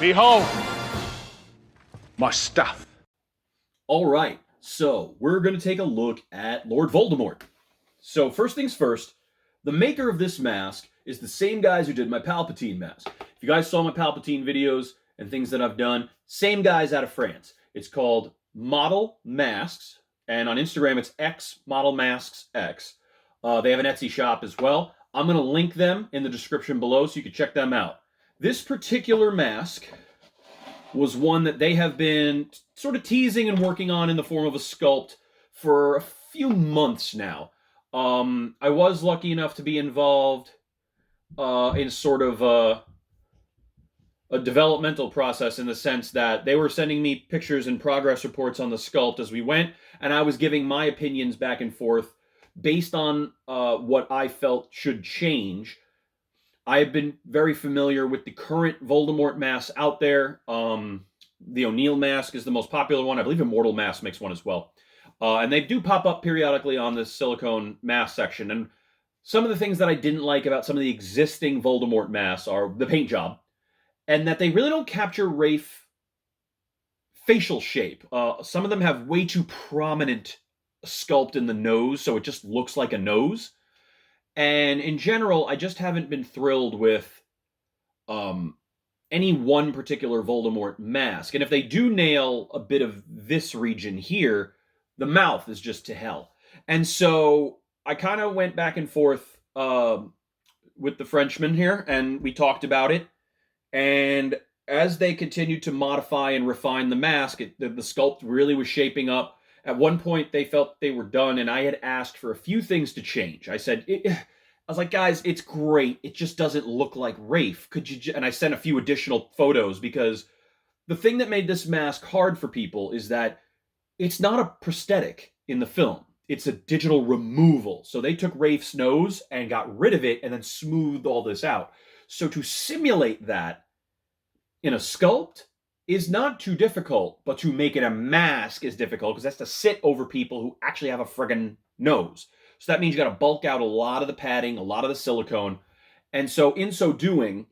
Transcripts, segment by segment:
Behold, my stuff. All right, so we're going to take a look at Lord Voldemort. So first things first, the maker of this mask is the same guys who did my Palpatine mask. If you guys saw my Palpatine videos and things that I've done, same guys out of France. It's called Model Masks, and on Instagram it's X Model Masks X. They have an Etsy shop as well. I'm going to link them in the description below so you can check them out. This particular mask was one that they have been sort of teasing and working on in the form of a sculpt for a few months now. I was lucky enough to be involved in sort of a developmental process, in the sense that they were sending me pictures and progress reports on the sculpt as we went, and I was giving my opinions back and forth based on what I felt should change. I have been very familiar with the current Voldemort masks out there. The O'Neill mask is the most popular one. I believe Immortal Mask makes one as well. And they do pop up periodically on the silicone mask section. And some of the things that I didn't like about some of the existing Voldemort masks are the paint job, and that they really don't capture Rafe facial shape. Some of them have way too prominent sculpt in the nose, so it just looks like a nose. And in general, I just haven't been thrilled with any one particular Voldemort mask. And if they do nail a bit of this region here, the mouth is just to hell. And so I kind of went back and forth with the Frenchman here, and we talked about it. And as they continued to modify and refine the mask, the sculpt really was shaping up. At one point, they felt they were done, and I had asked for a few things to change. I was like, guys, it's great. It just doesn't look like Rafe. Could you? And I sent a few additional photos, because the thing that made this mask hard for people is that it's not a prosthetic in the film. It's a digital removal. So they took Rafe's nose and got rid of it and then smoothed all this out. So to simulate that in a sculpt is not too difficult, but to make it a mask is difficult, because that's to sit over people who actually have a friggin' nose. So that means you got to bulk out a lot of the padding, a lot of the silicone. And so in so doing,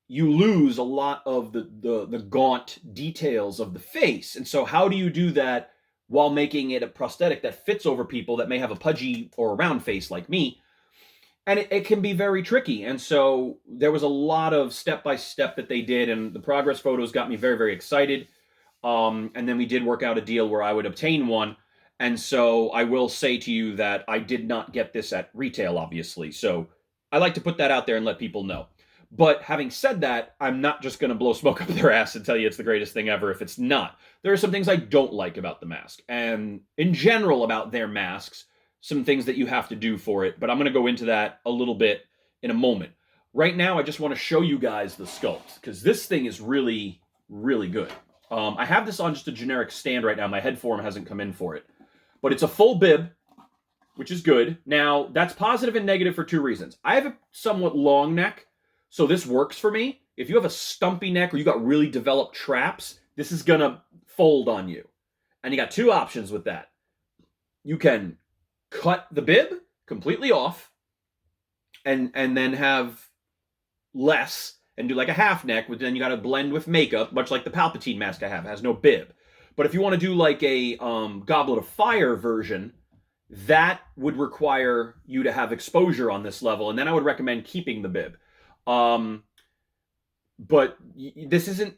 you lose a lot of the gaunt details of the face. And so how do you do that while making it a prosthetic that fits over people that may have a pudgy or a round face like me? And it can be very tricky. And so there was a lot of step-by-step that they did, and the progress photos got me very, very excited. And then we did work out a deal where I would obtain one. And so I will say to you that I did not get this at retail, obviously. So I like to put that out there and let people know. But having said that, I'm not just going to blow smoke up their ass and tell you it's the greatest thing ever if it's not. There are some things I don't like about the mask, and in general about their masks, some things that you have to do for it, but I'm going to go into that a little bit in a moment. Right now, I just want to show you guys the sculpt, because this thing is really, really good. I have this on just a generic stand right now. My head form hasn't come in for it, but it's a full bib, which is good. Now, that's positive and negative for two reasons. I have a somewhat long neck, so this works for me. If you have a stumpy neck or you got really developed traps, this is going to fold on you. And you got two options with that. You can cut the bib completely off and then have less and do like a half neck, but then you got to blend with makeup, much like the Palpatine mask I have. It has no bib. But if you want to do like a Goblet of Fire version, that would require you to have exposure on this level, and then I would recommend keeping the bib. But this isn't...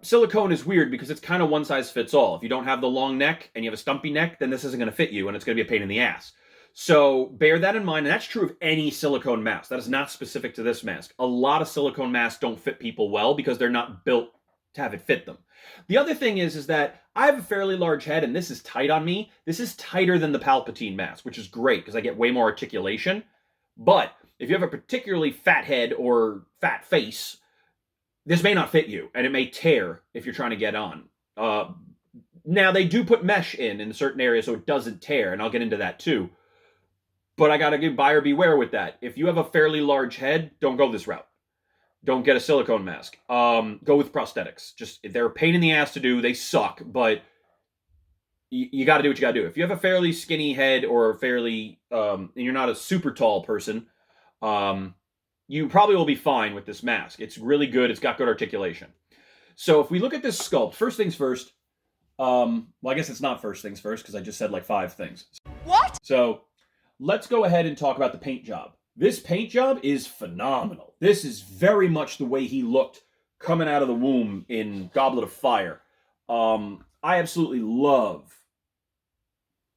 silicone is weird because it's kind of one size fits all. If you don't have the long neck and you have a stumpy neck, then this isn't going to fit you, and it's going to be a pain in the ass. So bear that in mind, and that's true of any silicone mask. That is not specific to this mask. A lot of silicone masks don't fit people well because they're not built to have it fit them. The other thing is that I have a fairly large head, and this is tight on me. This is tighter than the Palpatine mask, which is great because I get way more articulation. But if you have a particularly fat head or fat face, this may not fit you, and it may tear if you're trying to get on. Now, they do put mesh in certain areas so it doesn't tear, and I'll get into that too. But I gotta give buyer beware with that. If you have a fairly large head, don't go this route. Don't get a silicone mask. Go with prosthetics. Just, they're a pain in the ass to do. They suck, but you got to do what you got to do. If you have a fairly skinny head or fairly, and you're not a super tall person, you probably will be fine with this mask. It's really good. It's got good articulation. So if we look at this sculpt, first things first. Well, I guess it's not first things first because I just said like 5 things. What? So let's go ahead and talk about the paint job. This paint job is phenomenal. This is very much the way he looked coming out of the womb in Goblet of Fire. I absolutely love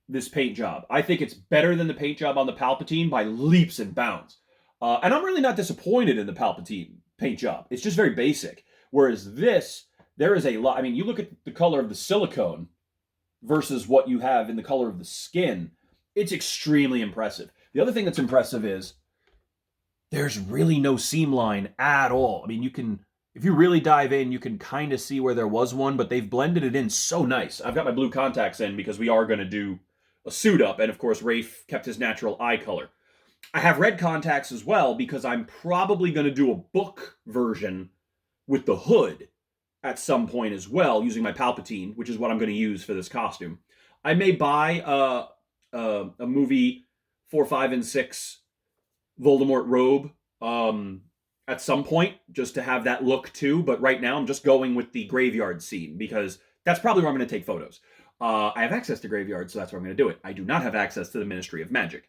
this paint job. I think it's better than the paint job on the Palpatine by leaps and bounds. And I'm really not disappointed in the Palpatine paint job. It's just very basic. Whereas this, there is a lot. I mean, you look at the color of the silicone versus what you have in the color of the skin, it's extremely impressive. The other thing that's impressive is there's really no seam line at all. I mean, you can, if you really dive in, you can kind of see where there was one, but they've blended it in so nice. I've got my blue contacts in because we are going to do a suit up, and of course, Rafe kept his natural eye color. I have red contacts as well because I'm probably going to do a book version with the hood at some point as well, using my Palpatine, which is what I'm going to use for this costume. I may buy a movie 4, 5, and 6 Voldemort robe at some point, just to have that look too. But right now, I'm just going with the graveyard scene because that's probably where I'm going to take photos. I have access to graveyards, so that's where I'm going to do it. I do not have access to the Ministry of Magic.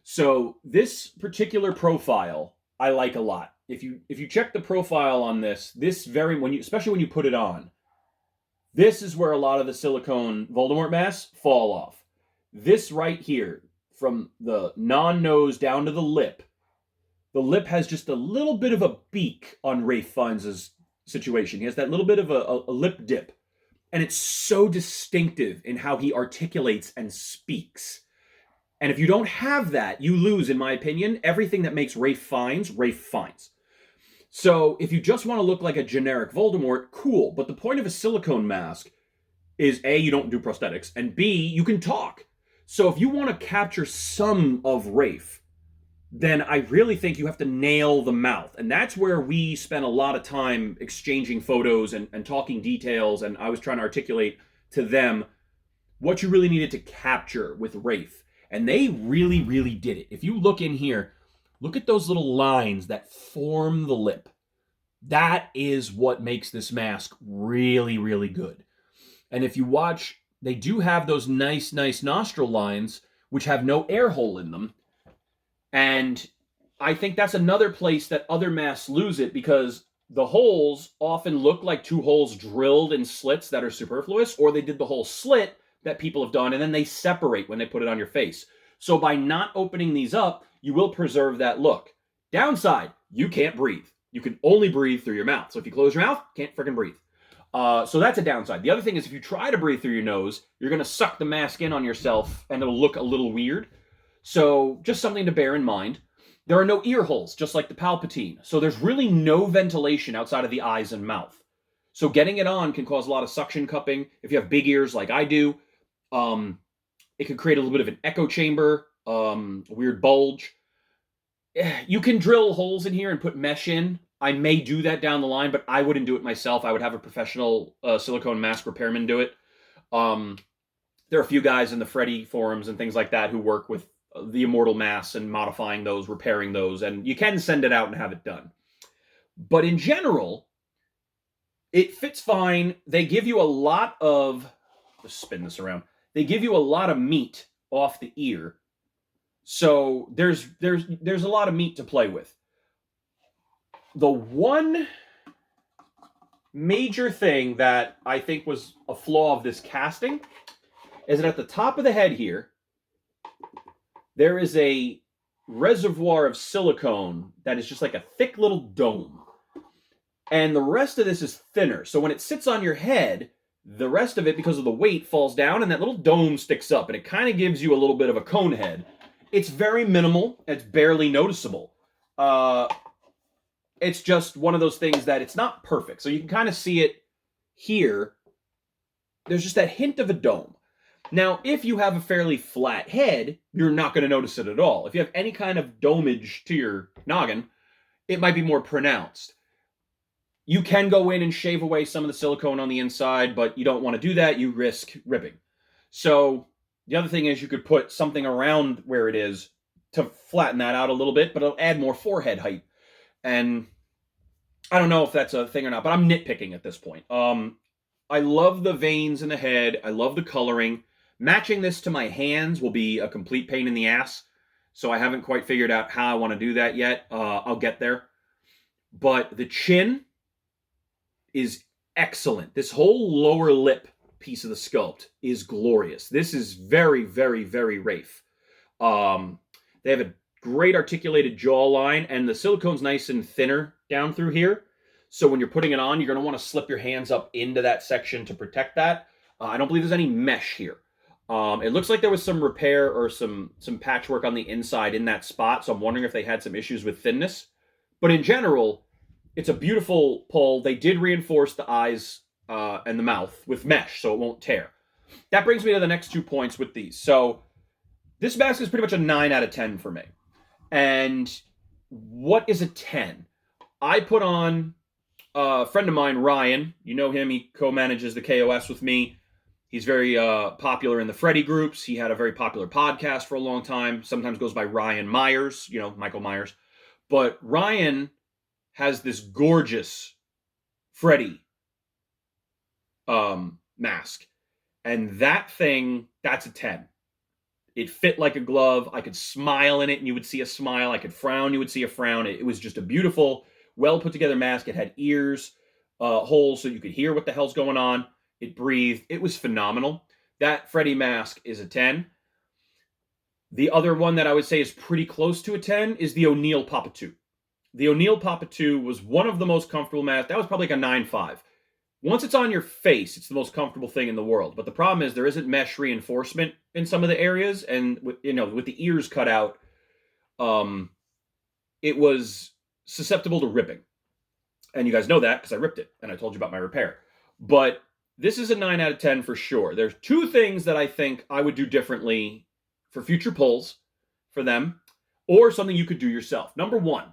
So this particular profile, I like a lot. If you check the profile on this especially when you put it on, this is where a lot of the Silicone Voldemort masks fall off. This right here, from the non-nose down to the lip has just a little bit of a beak on Ralph Fiennes' situation. He has that little bit of a lip dip. And it's so distinctive in how he articulates and speaks. And if you don't have that, you lose, in my opinion, everything that makes Ralph Fiennes. So if you just want to look like a generic Voldemort, cool. But the point of a silicone mask is A, you don't do prosthetics, and B, you can talk. So if you want to capture some of Ralph, then I really think you have to nail the mouth. And that's where we spent a lot of time exchanging photos and talking details, and I was trying to articulate to them what you really needed to capture with Ralph. And they really, really did it. If you look in here, look at those little lines that form the lip. That is what makes this mask really, really good. And if you watch, they do have those nice nostril lines, which have no air hole in them. And I think that's another place that other masks lose it, because the holes often look like 2 holes drilled in slits that are superfluous, or they did the whole slit that people have done, and then they separate when they put it on your face. So by not opening these up, you will preserve that look. Downside, you can't breathe. You can only breathe through your mouth. So if you close your mouth, can't freaking breathe. So that's a downside. The other thing is, if you try to breathe through your nose, you're going to suck the mask in on yourself, and it'll look a little weird. So just something to bear in mind. There are no ear holes, just like the Palpatine. So there's really no ventilation outside of the eyes and mouth. So getting it on can cause a lot of suction cupping. If you have big ears like I do, it could create a little bit of an echo chamber, a weird bulge. You can drill holes in here and put mesh in. I may do that down the line, but I wouldn't do it myself. I would have a professional silicone mask repairman do it. There are a few guys in the Freddy forums and things like that who work with the immortal masks and modifying those, repairing those, and you can send it out and have it done. But in general, it fits fine. They give you a lot of, let's spin this around. They give you a lot of meat off the ear. So there's a lot of meat to play with. The one major thing that I think was a flaw of this casting is that at the top of the head here, there is a reservoir of silicone that is just like a thick little dome. And the rest of this is thinner. So when it sits on your head, the rest of it, because of the weight, falls down and that little dome sticks up. And it kind of gives you a little bit of a cone head. It's very minimal. It's barely noticeable. It's just one of those things that it's not perfect. So you can kind of see it here. There's just that hint of a dome. Now, if you have a fairly flat head, you're not going to notice it at all. If you have any kind of domage to your noggin, it might be more pronounced. You can go in and shave away some of the silicone on the inside, but you don't want to do that. You risk ripping. So the other thing is you could put something around where it is to flatten that out a little bit, but it'll add more forehead height. And I don't know if that's a thing or not, but I'm nitpicking at this point. I love the veins in the head. I love the coloring. Matching this to my hands will be a complete pain in the ass. So I haven't quite figured out how I want to do that yet. I'll get there. But the chin is excellent. This whole lower lip piece of the sculpt is glorious. This is very, very, very Rafe. They have a great articulated jawline, and the silicone's nice and thinner down through here. So when you're putting it on, you're going to want to slip your hands up into that section to protect that. I don't believe there's any mesh here. It looks like there was some repair or some patchwork on the inside in that spot, so I'm wondering if they had some issues with thinness. But in general, it's a beautiful pull. They did reinforce the eyes and the mouth with mesh, so it won't tear. That brings me to the next 2 points with these. So this mask is pretty much a 9 out of 10 for me. And what is a 10? I put on a friend of mine, Ryan. You know him. He co-manages the KOS with me. He's very popular in the Freddy groups. He had a very popular podcast for a long time. Sometimes goes by Ryan Myers, Michael Myers. But Ryan has this gorgeous Freddy mask. And that thing, that's a 10. It fit like a glove. I could smile in it and you would see a smile. I could frown, you would see a frown. It was just a beautiful, well put together mask. It had ears, holes so you could hear what the hell's going on. It breathed. It was phenomenal. That Freddy mask is a 10. The other one that I would say is pretty close to a 10 is the O'Neill Papa 2. The O'Neill Papa 2 was one of the most comfortable masks. That was probably like a 9.5. Once it's on your face, it's the most comfortable thing in the world. But the problem is there isn't mesh reinforcement in some of the areas, and with the ears cut out, it was susceptible to ripping. And you guys know that because I ripped it, and I told you about my repair. But this is a 9 out of 10 for sure. There's 2 things that I think I would do differently for future pulls for them, or something you could do yourself. Number 1,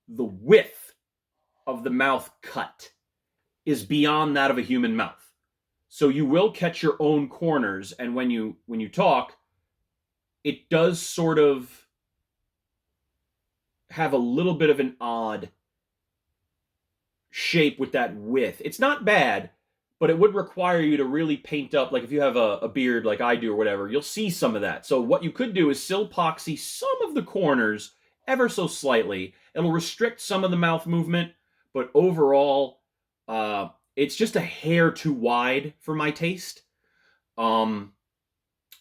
the width of the mouth cut is beyond that of a human mouth. So you will catch your own corners, and when you talk, it does sort of have a little bit of an odd shape with that width. It's not bad, but it would require you to really paint up, like if you have a beard like I do or whatever, you'll see some of that. So what you could do is silpoxy some of the corners ever so slightly. It'll restrict some of the mouth movement, but overall, it's just a hair too wide for my taste. The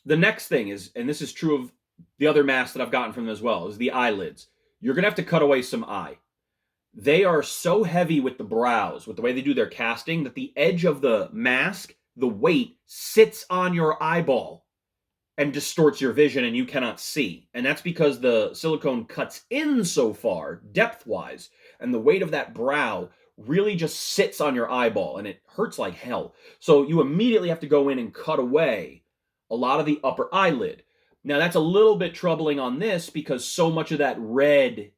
next thing is, and this is true of the other masks that I've gotten from them as well, is the eyelids. You're going to have to cut away some eye. They are so heavy with the brows, with the way they do their casting, that the edge of the mask, the weight, sits on your eyeball and distorts your vision and you cannot see. And that's because the silicone cuts in so far, depth-wise, and the weight of that brow really just sits on your eyeball, and it hurts like hell. So you immediately have to go in and cut away a lot of the upper eyelid. Now, that's a little bit troubling on this because so much of that red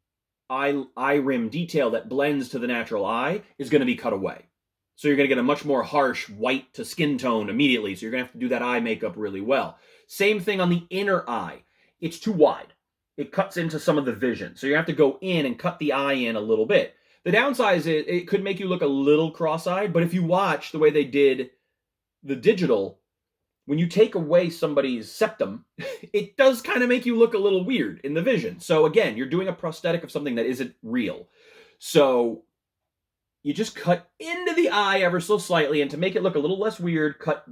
eye rim detail that blends to the natural eye is going to be cut away. So you're going to get a much more harsh white to skin tone immediately. So you're going to have to do that eye makeup really well. Same thing on the inner eye. It's too wide. It cuts into some of the vision. So you have to go in and cut the eye in a little bit. The downside is it could make you look a little cross-eyed, but if you watch the way they did the digital, when you take away somebody's septum, it does kind of make you look a little weird in the vision. So again, you're doing a prosthetic of something that isn't real. So you just cut into the eye ever so slightly, and to make it look a little less weird, cut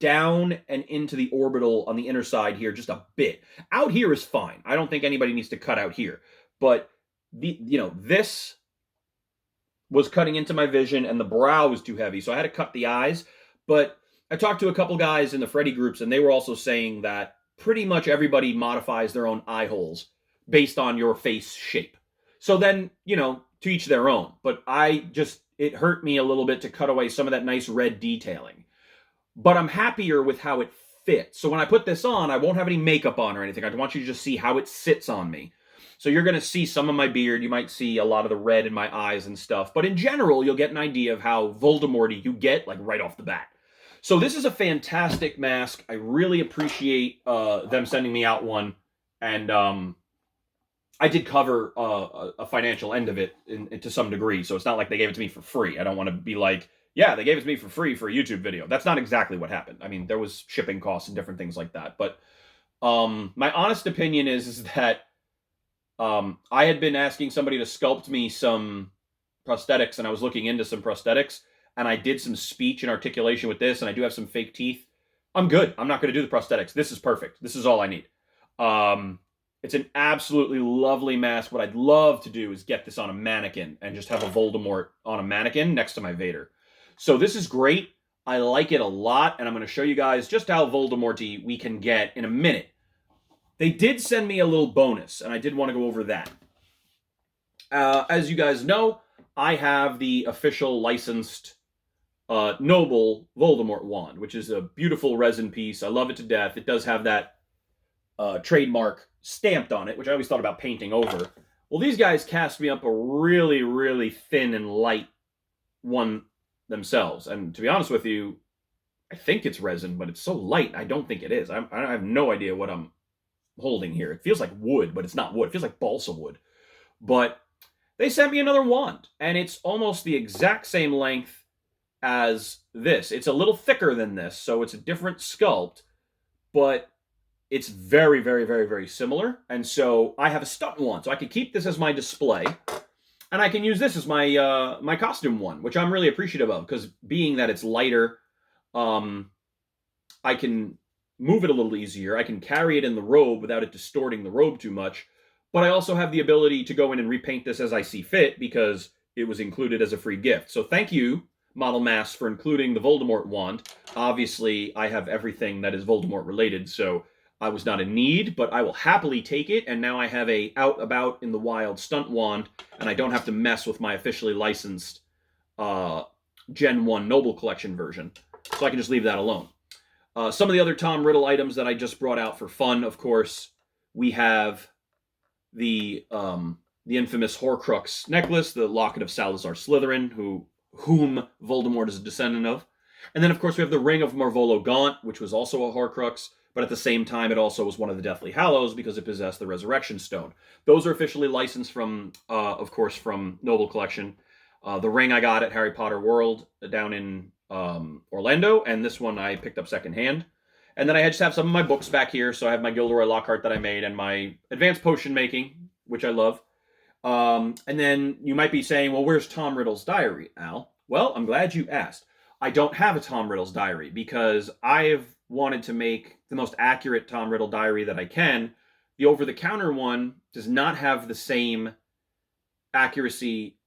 down and into the orbital on the inner side here just a bit. Out here is fine. I don't think anybody needs to cut out here. But this was cutting into my vision, and the brow was too heavy, so I had to cut the eyes. But I talked to a couple guys in the Freddy groups, and they were also saying that pretty much everybody modifies their own eye holes based on your face shape. So then, to each their own. But it hurt me a little bit to cut away some of that nice red detailing. But I'm happier with how it fits. So when I put this on, I won't have any makeup on or anything. I want you to just see how it sits on me. So you're going to see some of my beard. You might see a lot of the red in my eyes and stuff. But in general, you'll get an idea of how Voldemort-y you get, like right off the bat. So this is a fantastic mask. I really appreciate them sending me out one. And I did cover a financial end of it to some degree, so it's not like they gave it to me for free. I don't want to be like, yeah, they gave it to me for free for a YouTube video. That's not exactly what happened. I mean, there was shipping costs and different things like that. But my honest opinion is that I had been asking somebody to sculpt me some prosthetics, and I was looking into some prosthetics, and I did some speech and articulation with this, and I do have some fake teeth. I'm good. I'm not going to do the prosthetics. This is perfect. This is all I need. It's an absolutely lovely mask. What I'd love to do is get this on a mannequin and just have a Voldemort on a mannequin next to my Vader. So this is great. I like it a lot, and I'm going to show you guys just how Voldemort-y we can get in a minute. They did send me a little bonus, and I did want to go over that. As you guys know, I have the official licensed Noble Voldemort wand, which is a beautiful resin piece. I love it to death. It does have that trademark stamped on it, which I always thought about painting over. Well, these guys cast me up a really, really thin and light one themselves. And to be honest with you, I think it's resin, but it's so light, I don't think it is. I have no idea what I'm holding here. It feels like wood, but it's not wood. It feels like balsa wood. But they sent me another wand, and it's almost the exact same length as this. It's a little thicker than this, so it's a different sculpt, but it's very, very, very, very similar. And so I have a stunt wand, so I can keep this as my display, and I can use this as my my costume one, which I'm really appreciative of, because being that it's lighter, I can move it a little easier. I can carry it in the robe without it distorting the robe too much. But I also have the ability to go in and repaint this as I see fit, because it was included as a free gift. So thank you, Model Mass, for including the Voldemort wand. Obviously, I have everything that is Voldemort related, so I was not in need, but I will happily take it. And now I have a out about in the wild stunt wand, and I don't have to mess with my officially licensed Gen 1 Noble Collection version. So I can just leave that alone. Some of the other Tom Riddle items that I just brought out for fun, of course, we have the infamous Horcrux necklace, the locket of Salazar Slytherin, whom Voldemort is a descendant of. And then, of course, we have the Ring of Marvolo Gaunt, which was also a Horcrux, but at the same time, it also was one of the Deathly Hallows because it possessed the Resurrection Stone. Those are officially licensed from, of course, from Noble Collection. The ring I got at Harry Potter World down in Orlando, and this one I picked up secondhand. And then I just have some of my books back here. So I have my Gilderoy Lockhart that I made and my advanced potion making, which I love. And then you might be saying, well, where's Tom Riddle's diary, Al? Well, I'm glad you asked. I don't have a Tom Riddle's diary because I've wanted to make the most accurate Tom Riddle diary that I can. The over-the-counter one does not have the same accuracy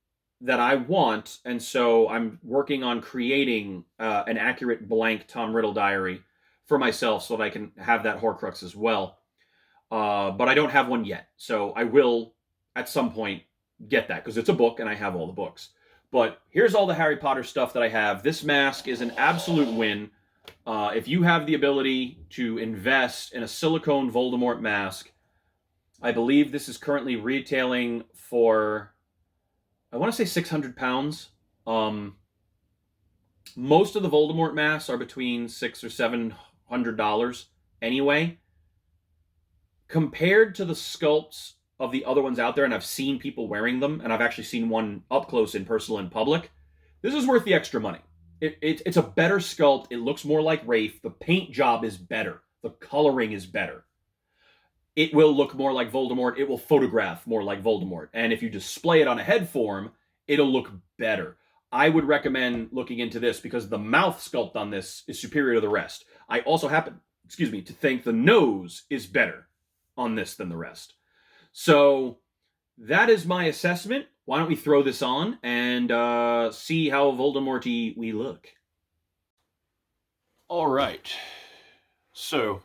that I want, and so I'm working on creating an accurate blank Tom Riddle diary for myself so that I can have that Horcrux as well. But I don't have one yet, so I will at some point get that because it's a book and I have all the books. But here's all the Harry Potter stuff that I have. This mask is an absolute win. If you have the ability to invest in a Silicone Voldemort mask, I believe this is currently retailing for, I want to say 600 pounds. Most of the Voldemort masks are between $600 or $700 anyway. Compared to the sculpts of the other ones out there, and I've seen people wearing them, and I've actually seen one up close in person in public, this is worth the extra money. It's a better sculpt. It looks more like Rafe. The paint job is better. The coloring is better. It will look more like Voldemort. It will photograph more like Voldemort. And if you display it on a head form, it'll look better. I would recommend looking into this because the mouth sculpt on this is superior to the rest. I also happen, to think the nose is better on this than the rest. So that is my assessment. Why don't we throw this on and see how Voldemort-y we look. All right. So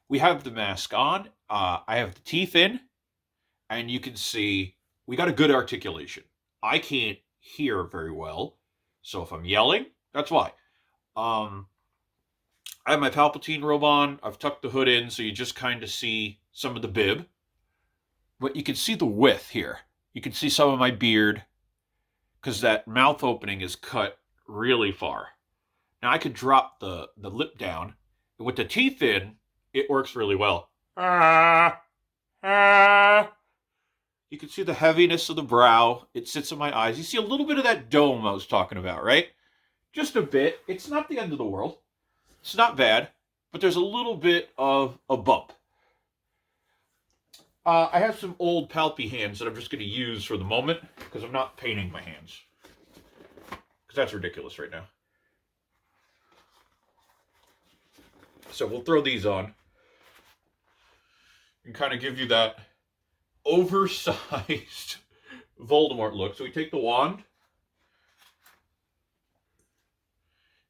we have the mask on. I have the teeth in, and you can see we got a good articulation. I can't hear very well, so if I'm yelling, that's why. I have my Palpatine robe on. I've tucked the hood in, so you just kind of see some of the bib. But you can see the width here. You can see some of my beard, because that mouth opening is cut really far. Now I could drop the lip down, and with the teeth in, it works really well. You can see the heaviness of the brow. It sits on my eyes. You see a little bit of that dome I was talking about, right? Just a bit. It's not the end of the world. It's not bad, but there's a little bit of a bump. I have some old Palpy hands that I'm just going to use for the moment because I'm not painting my hands. Because that's ridiculous right now. So we'll throw these on and kind of give you that oversized Voldemort look. So we take the wand.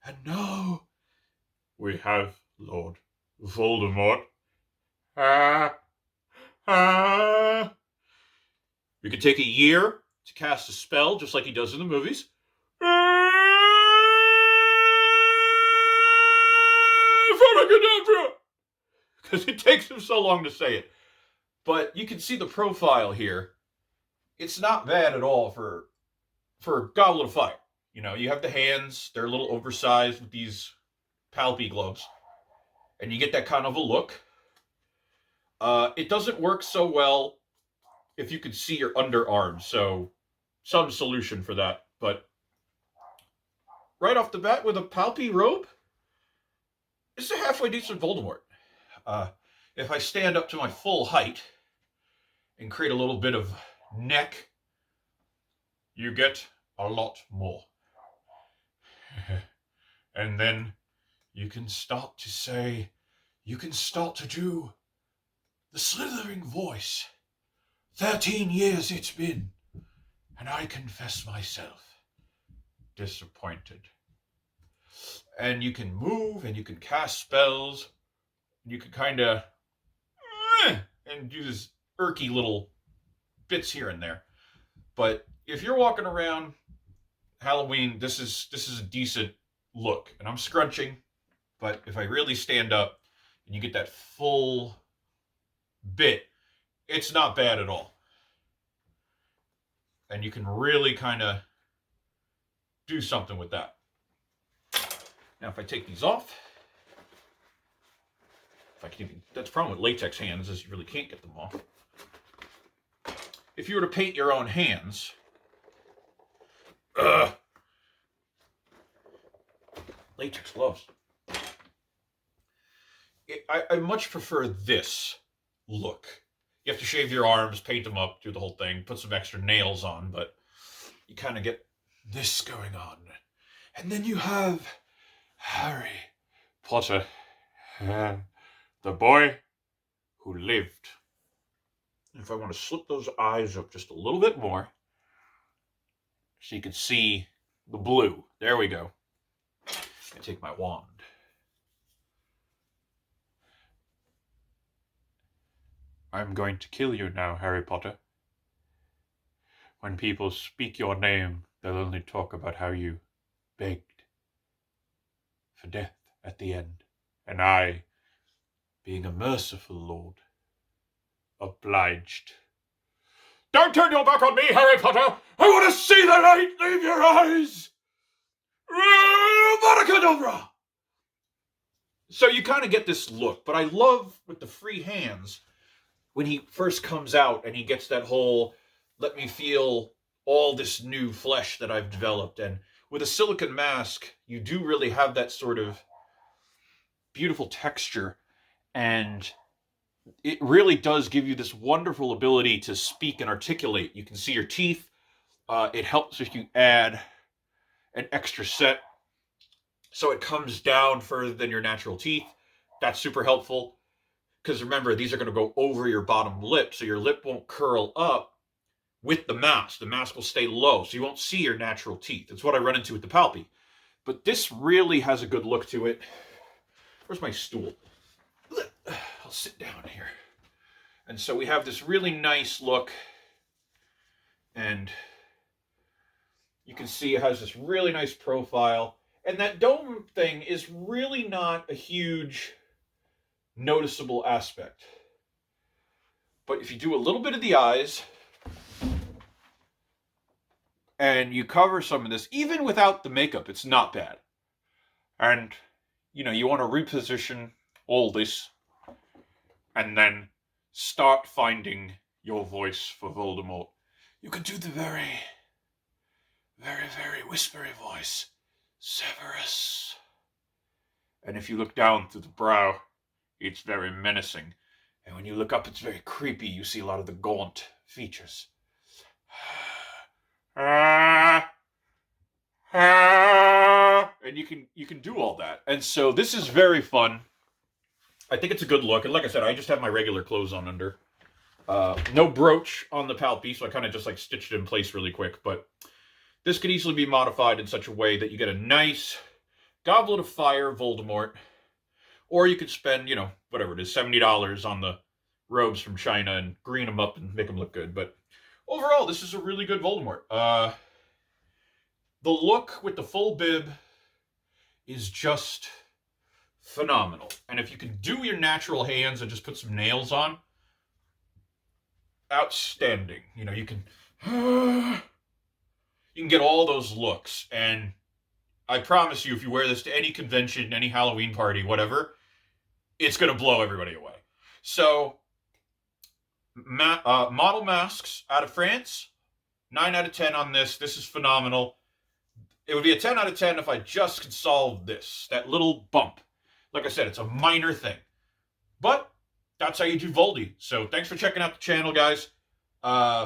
And now we have Lord Voldemort. You can take a year to cast a spell, just like he does in the movies. Because it takes him so long to say it. But you can see the profile here. It's not bad at all for Goblet of Fire. You know, you have the hands. They're a little oversized with these Palpy gloves. And you get that kind of a look. It doesn't work so well if you can see your underarms. So, some solution for that. But right off the bat with a Palpy robe, it's a halfway decent Voldemort. If I stand up to my full height and create a little bit of neck, you get a lot more. And then you can start to say, you can start to do the slithering voice. 13 years it's been, and I confess myself disappointed. And you can move, and you can cast spells, and you can kind of and do this irky little bits here and there. But if you're walking around Halloween, this is a decent look. And I'm scrunching, but if I really stand up and you get that full bit, it's not bad at all. And you can really kind of do something with that. Now, if I take these off, if I can even, that's the problem with latex hands, is you really can't get them off. If you were to paint your own hands, latex gloves. I much prefer this look. You have to shave your arms, paint them up, do the whole thing, put some extra nails on, but you kind of get this going on. And then you have Harry Potter, the boy who lived. If I want to slip those eyes up just a little bit more, so you can see the blue. There we go. I take my wand. I'm going to kill you now, Harry Potter. When people speak your name, they'll only talk about how you begged for death at the end. And I, being a merciful lord, obliged. Don't turn your back on me, Harry Potter! I want to see the light leave your eyes! Abracadabra! So you kind of get this look, but I love with the free hands when he first comes out and he gets that whole, let me feel all this new flesh that I've developed. And with a silicone mask, you do really have that sort of beautiful texture, and it really does give you this wonderful ability to speak and articulate. You can see your teeth. It helps if you add an extra set so it comes down further than your natural teeth. That's super helpful. Because remember, these are going to go over your bottom lip, so your lip won't curl up with the mask. The mask will stay low, so you won't see your natural teeth. It's what I run into with the Palpy. But this really has a good look to it. Where's my stool? I'll sit down here. And so we have this really nice look. And you can see it has this really nice profile. And that dome thing is really not a huge noticeable aspect. But if you do a little bit of the eyes and you cover some of this, even without the makeup, it's not bad. And, you know, you want to reposition all this and then start finding your voice for Voldemort. You can do the very, very, very whispery voice. Severus. And if you look down through the brow, it's very menacing. And when you look up, it's very creepy. You see a lot of the gaunt features. And you can do all that. And so this is very fun. I think it's a good look. And like I said, I just have my regular clothes on under. No brooch on the palpy, so I kind of just like stitched it in place really quick. But this could easily be modified in such a way that you get a nice Goblet of Fire Voldemort. Or you could spend, you know, whatever it is, $70 on the robes from China and green them up and make them look good. But overall, this is a really good Voldemort. The look with the full bib is just phenomenal. And if you can do your natural hands and just put some nails on, outstanding. You know, you can get all those looks. And I promise you, if you wear this to any convention, any Halloween party, whatever, it's going to blow everybody away. So, model masks out of France, 9 out of 10 on this. This is phenomenal. It would be a 10 out of 10 if I just could solve this, that little bump. Like I said, it's a minor thing. But that's how you do Voldy. So thanks for checking out the channel, guys.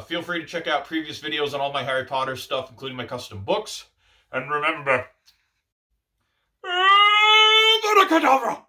Feel free to check out previous videos on all my Harry Potter stuff, including my custom books. And remember, Cadabra!